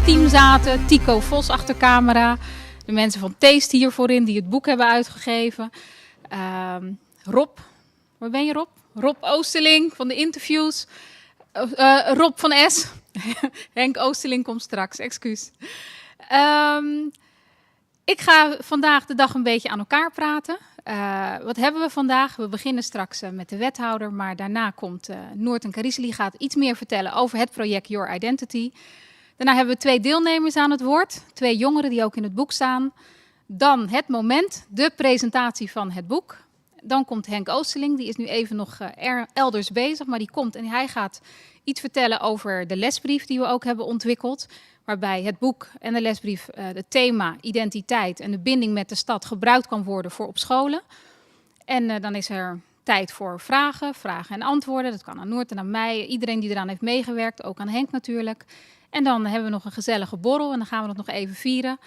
team zaten. Tico Vos achter camera. De mensen van Taste hier voorin die het boek hebben uitgegeven. Rob, waar ben je Rob? Rob Oosterling van de interviews. Rob van S. Henk Oosterling komt straks, excuus. Ik ga vandaag de dag een beetje aan elkaar praten. Wat hebben we vandaag? We beginnen straks met de wethouder, maar daarna komt Noorten Karisli gaat iets meer vertellen over het project Your Identity. Daarna hebben we 2 deelnemers aan het woord, 2 jongeren die ook in het boek staan. Dan het moment, de presentatie van het boek. Dan komt Henk Oosterling, die is nu even nog elders bezig, maar die komt en hij gaat iets vertellen over de lesbrief die we ook hebben ontwikkeld. Waarbij het boek en de lesbrief het thema identiteit en de binding met de stad gebruikt kan worden voor op scholen. En dan is er tijd voor vragen en antwoorden. Dat kan aan Noort en aan mij, iedereen die eraan heeft meegewerkt, ook aan Henk natuurlijk. En dan hebben we nog een gezellige borrel en dan gaan we dat nog even vieren.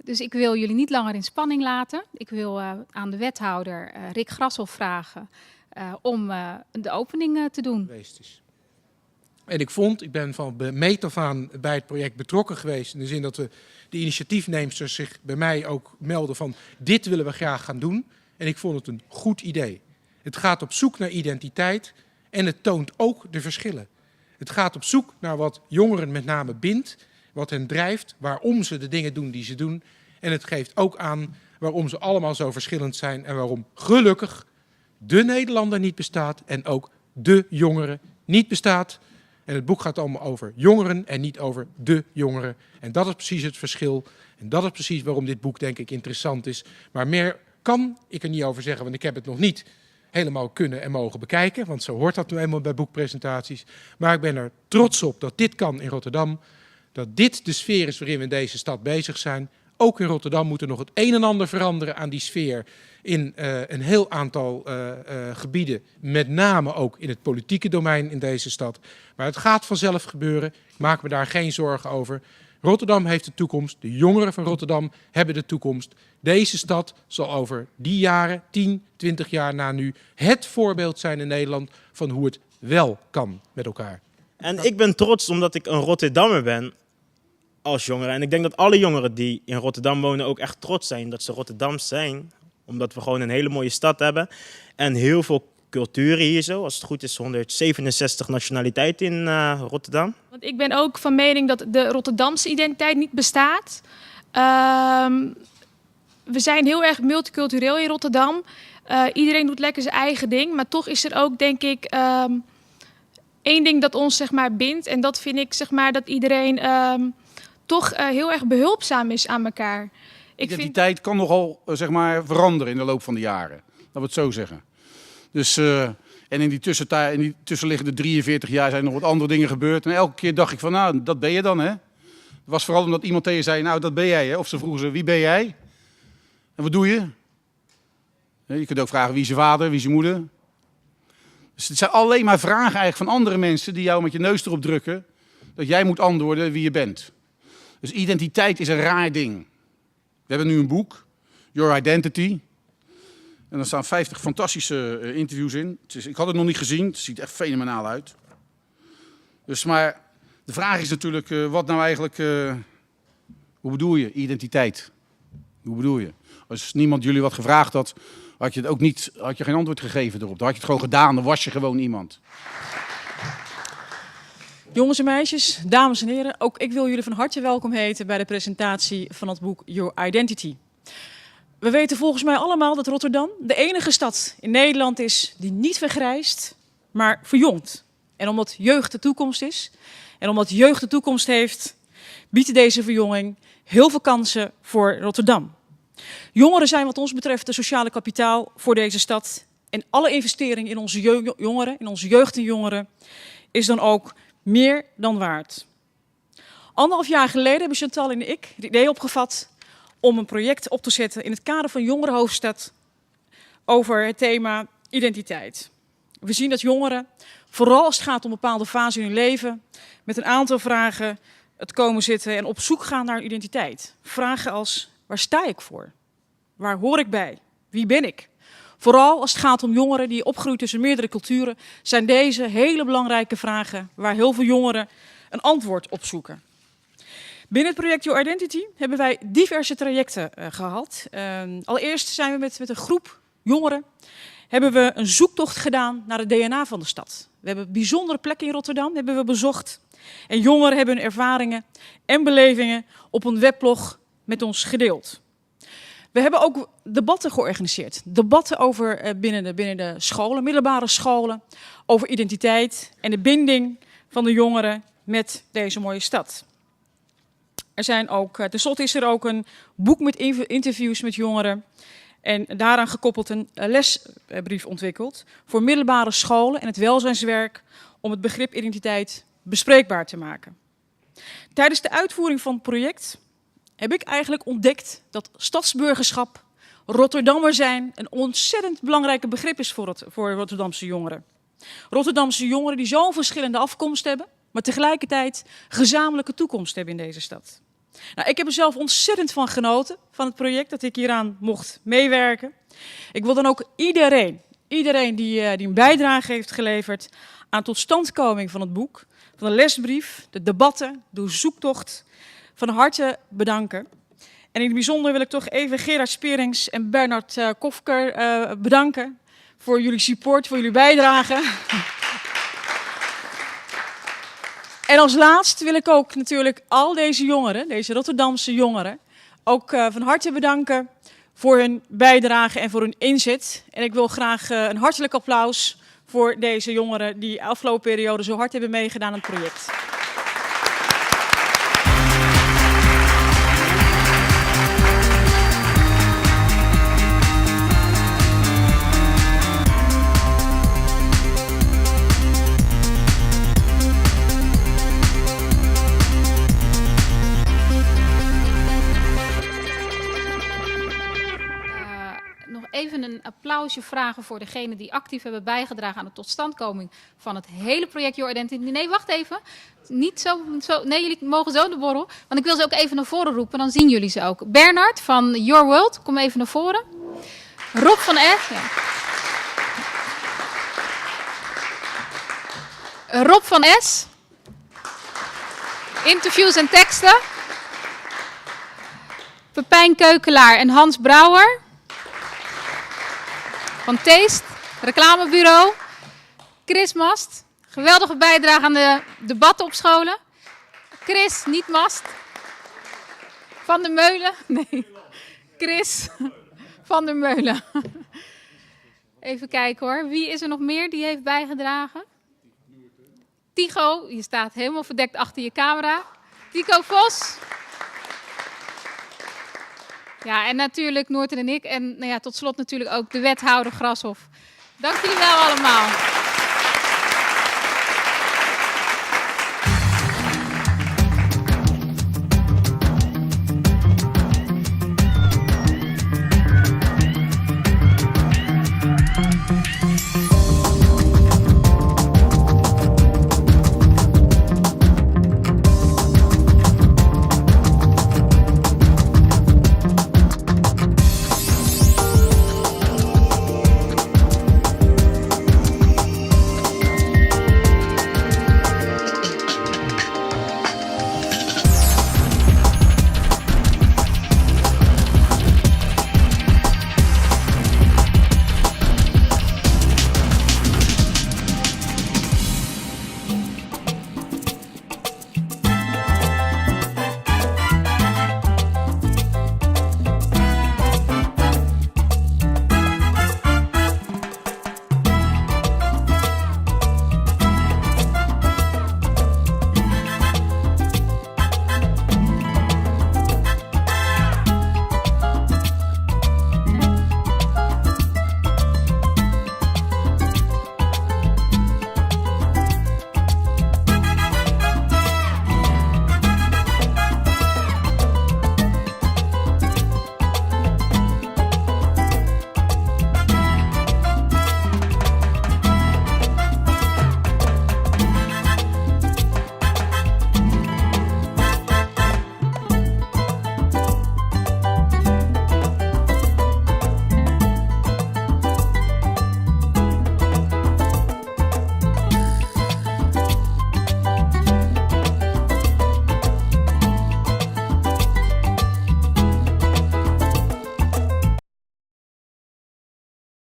Dus ik wil jullie niet langer in spanning laten. Ik wil aan de wethouder Rick Grassel vragen om de opening te doen. En ik ben van meet af aan bij het project betrokken geweest. In de zin dat de initiatiefnemers zich bij mij ook melden van dit willen we graag gaan doen. En ik vond het een goed idee. Het gaat op zoek naar identiteit en het toont ook de verschillen. Het gaat op zoek naar wat jongeren met name bindt, wat hen drijft, waarom ze de dingen doen die ze doen. En het geeft ook aan waarom ze allemaal zo verschillend zijn en waarom gelukkig de Nederlander niet bestaat en ook de jongeren niet bestaat. En het boek gaat allemaal over jongeren en niet over de jongeren. En dat is precies het verschil. En dat is precies waarom dit boek denk ik interessant is. Maar meer kan ik er niet over zeggen, want ik heb het nog niet helemaal kunnen en mogen bekijken. Want zo hoort dat nu eenmaal bij boekpresentaties. Maar ik ben er trots op dat dit kan in Rotterdam. Dat dit de sfeer is waarin we in deze stad bezig zijn. Ook in Rotterdam moet er nog het een en ander veranderen aan die sfeer in een heel aantal gebieden, met name ook in het politieke domein in deze stad. Maar het gaat vanzelf gebeuren, ik maak me daar geen zorgen over. Rotterdam heeft de toekomst, de jongeren van Rotterdam hebben de toekomst. Deze stad zal over die jaren, 10, 20 jaar na nu, het voorbeeld zijn in Nederland van hoe het wel kan met elkaar. En ik ben trots omdat ik een Rotterdammer ben als jongere. En ik denk dat alle jongeren die in Rotterdam wonen ook echt trots zijn dat ze Rotterdams zijn. Omdat we gewoon een hele mooie stad hebben. En heel veel culturen hier zo. Als het goed is 167 nationaliteiten in Rotterdam. Want ik ben ook van mening dat de Rotterdamse identiteit niet bestaat. We zijn heel erg multicultureel in Rotterdam. Iedereen doet lekker zijn eigen ding. Maar toch is er ook, denk ik, één ding dat ons zeg maar bindt. En dat vind ik zeg maar dat iedereen toch heel erg behulpzaam is aan elkaar. Identiteit kan nogal zeg maar, veranderen in de loop van de jaren. Laten we het zo zeggen. Dus, en in die tussenliggende 43 jaar zijn nog wat andere dingen gebeurd. En elke keer dacht ik van, nou, dat ben je dan, hè. Het was vooral omdat iemand tegen je zei, nou, dat ben jij, hè. Of ze vroegen ze, wie ben jij? En wat doe je? Je kunt ook vragen, wie is je vader, wie is je moeder? Dus het zijn alleen maar vragen eigenlijk van andere mensen die jou met je neus erop drukken. Dat jij moet antwoorden wie je bent. Dus identiteit is een raar ding. We hebben nu een boek, Your Identity. En er staan 50 fantastische interviews in. Ik had het nog niet gezien, het ziet er echt fenomenaal uit. Dus, maar de vraag is natuurlijk, wat nou eigenlijk, hoe bedoel je identiteit? Hoe bedoel je? Als niemand jullie wat gevraagd had, had je het ook niet, had je geen antwoord gegeven erop. Dan had je het gewoon gedaan, dan was je gewoon iemand. Jongens en meisjes, dames en heren, ook ik wil jullie van harte welkom heten bij de presentatie van het boek Your Identity. We weten volgens mij allemaal dat Rotterdam de enige stad in Nederland is die niet vergrijst, maar verjongt. En omdat jeugd de toekomst is en omdat jeugd de toekomst heeft, biedt deze verjonging heel veel kansen voor Rotterdam. Jongeren zijn wat ons betreft de sociale kapitaal voor deze stad. En alle investering in onze jongeren, in onze jeugd en jongeren, is dan ook meer dan waard. 1,5 jaar geleden hebben Chantal en ik het idee opgevat om een project op te zetten in het kader van Jongerenhoofdstad over het thema identiteit. We zien dat jongeren, vooral als het gaat om bepaalde fasen in hun leven, met een aantal vragen het komen zitten en op zoek gaan naar identiteit. Vragen als, waar sta ik voor? Waar hoor ik bij? Wie ben ik? Vooral als het gaat om jongeren die opgroeien tussen meerdere culturen, zijn deze hele belangrijke vragen waar heel veel jongeren een antwoord op zoeken. Binnen het project Your Identity hebben wij diverse trajecten gehad. Allereerst zijn we met een groep jongeren hebben we een zoektocht gedaan naar het DNA van de stad. We hebben bijzondere plekken in Rotterdam hebben we bezocht. En jongeren hebben hun ervaringen en belevingen op een weblog met ons gedeeld. We hebben ook debatten georganiseerd. Debatten over binnen de scholen, middelbare scholen, over identiteit en de binding van de jongeren met deze mooie stad. Er zijn ook, tenslotte is er ook een boek met interviews met jongeren en daaraan gekoppeld een lesbrief ontwikkeld voor middelbare scholen en het welzijnswerk om het begrip identiteit bespreekbaar te maken. Tijdens de uitvoering van het project heb ik eigenlijk ontdekt dat stadsburgerschap, Rotterdammer zijn, een ontzettend belangrijk begrip is voor Rotterdamse jongeren. Rotterdamse jongeren die zo'n verschillende afkomst hebben, maar tegelijkertijd gezamenlijke toekomst hebben in deze stad. Nou, ik heb er zelf ontzettend van genoten, van het project, dat ik hieraan mocht meewerken. Ik wil dan ook iedereen die een bijdrage heeft geleverd aan totstandkoming van het boek, van de lesbrief, de debatten, de zoektocht, van harte bedanken. En in het bijzonder wil ik toch even Gerard Sperings en Bernard Kofker bedanken voor jullie support, voor jullie bijdrage. En als laatst wil ik ook natuurlijk al deze jongeren, deze Rotterdamse jongeren, ook van harte bedanken voor hun bijdrage en voor hun inzet. En ik wil graag een hartelijk applaus voor deze jongeren die afgelopen periode zo hard hebben meegedaan aan het project. Even een applausje vragen voor degenen die actief hebben bijgedragen aan de totstandkoming van het hele project Your Identity. Nee, wacht even. Niet zo. Nee, jullie mogen zo de borrel. Want ik wil ze ook even naar voren roepen, dan zien jullie ze ook. Bernard van Your World, kom even naar voren. Rob van S. Ja. Rob van S. Interviews en teksten. Pepijn Keukelaar en Hans Brouwer. Van Taste, reclamebureau. Chris Mast, geweldige bijdrage aan de debatten op scholen. Chris, niet Mast. Van der Meulen, nee. Chris van der Meulen. Even kijken hoor, wie is er nog meer die heeft bijgedragen? Tycho, je staat helemaal verdekt achter je camera. Tycho Vos. Ja, en natuurlijk Noorten en ik. En nou ja, tot slot natuurlijk ook de wethouder Grashoff. Dank jullie wel allemaal.